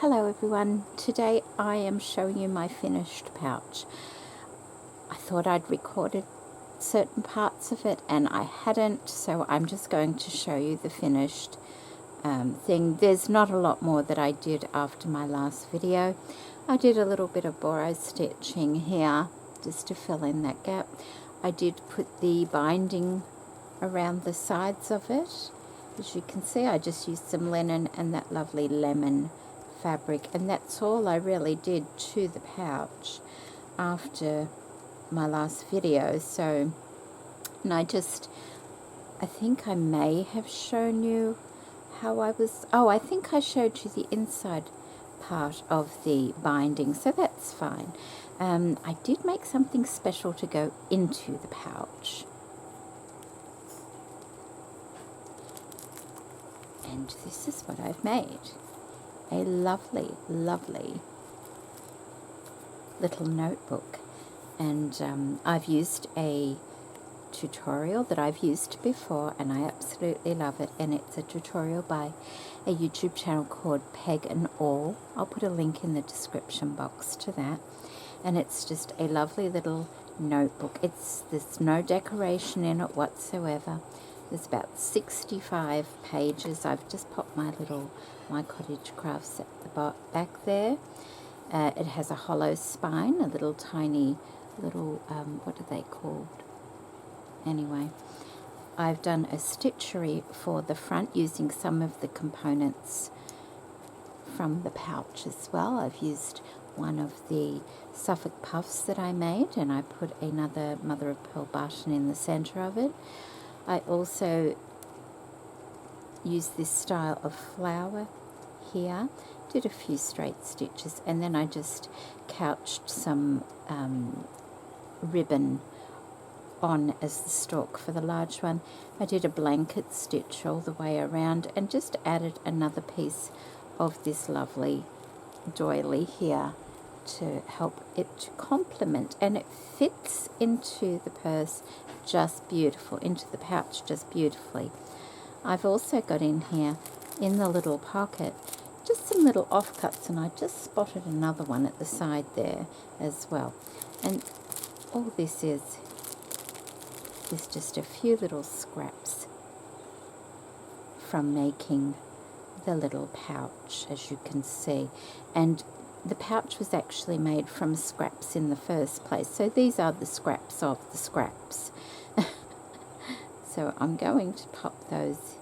Hello everyone, today I am showing you my finished pouch. I thought I'd recorded certain parts of it and I hadn't, so I'm just going to show you the finished thing. There's not a lot more that I did after my last video. I did a little bit of borrow stitching here just to fill in that gap. I did put the binding around the sides of it. As you can see, I just used some linen and that lovely lemon fabric, and that's all I really did to the pouch after my last video. So, and I think I may have shown you how I think I showed you the inside part of the binding, so that's fine. I did make something special to go into the pouch. And this is what I've made. A lovely, lovely little notebook. And I've used a tutorial that I've used before, and I absolutely love it. And it's a tutorial by a YouTube channel called Peg and All. I'll put a link in the description box to that. And it's just a lovely little notebook. There's no decoration in it whatsoever. There's about 65 pages. I've just popped my Cottage crafts at the back there. It has a hollow spine, a little tiny little, what are they called? Anyway, I've done a stitchery for the front using some of the components from the pouch as well. I've used one of the Suffolk puffs that I made, and I put another mother of pearl button in the center of it. I also used this style of flower here, did a few straight stitches, and then I just couched some ribbon on as the stalk for the large one. I did a blanket stitch all the way around and just added another piece of this lovely doily here to help it to complement, and it fits into the purse just beautiful, into the pouch just beautifully. I've also got in here, in the little pocket, just some little offcuts, and I just spotted another one at the side there as well. And all this is just a few little scraps from making the little pouch, as you can see. And the pouch was actually made from scraps in the first place. So these are the scraps of the scraps. So I'm going to pop those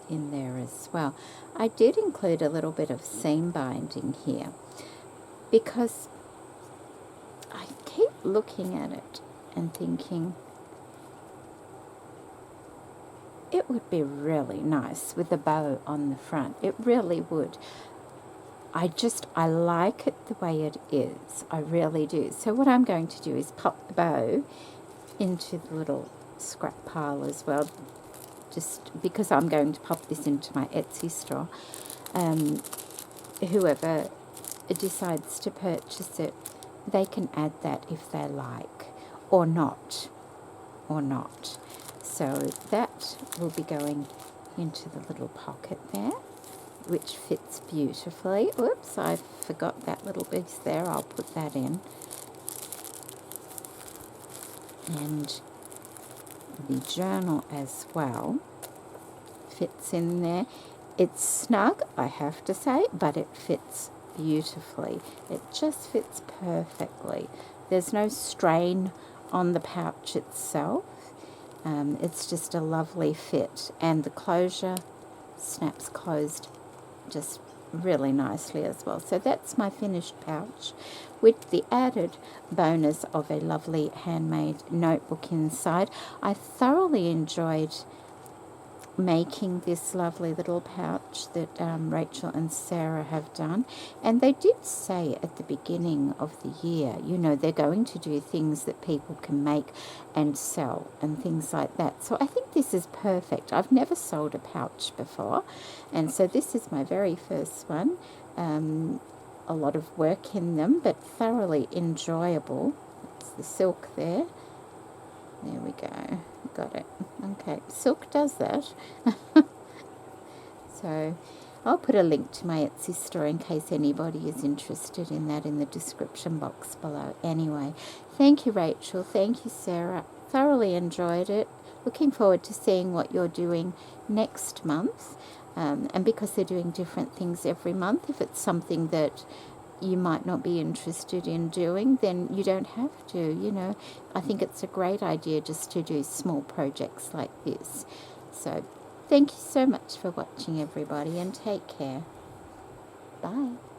in there as well. I did include a little bit of seam binding here because I keep looking at it and thinking it would be really nice with a bow on the front. It really would. I like it the way it is. I really do. So what I'm going to do is pop the bow into the little scrap pile as well, just because I'm going to pop this into my Etsy store. Whoever decides to purchase it, they can add that if they like, or not. So that will be going into the little pocket there, which fits beautifully. Oops, I forgot that little piece there. I'll put that in. And the journal as well fits in there. It's snug, I have to say, but it fits beautifully. It just fits perfectly. There's no strain on the pouch itself. It's just a lovely fit, and the closure snaps closed just really nicely as well. So that's my finished pouch with the added bonus of a lovely handmade notebook inside. I thoroughly enjoyed making this lovely little pouch that Rachel and Sarah have done, and they did say at the beginning of the year, you know, they're going to do things that people can make and sell and things like that. So I think this is perfect. I've never sold a pouch before, and so this is my very first one. A lot of work in them, but thoroughly enjoyable. It's the silk there. There we go. Got it. Okay, silk does that. So I'll put a link to my Etsy store in case anybody is interested in that in the description box below. Anyway, thank you, Rachel. Thank you, Sarah. Thoroughly enjoyed it. Looking forward to seeing what you're doing next month. And because they're doing different things every month, if it's something that you might not be interested in doing, then you don't have to, you know. I think it's a great idea just to do small projects like this. So thank you so much for watching, everybody, and take care. Bye.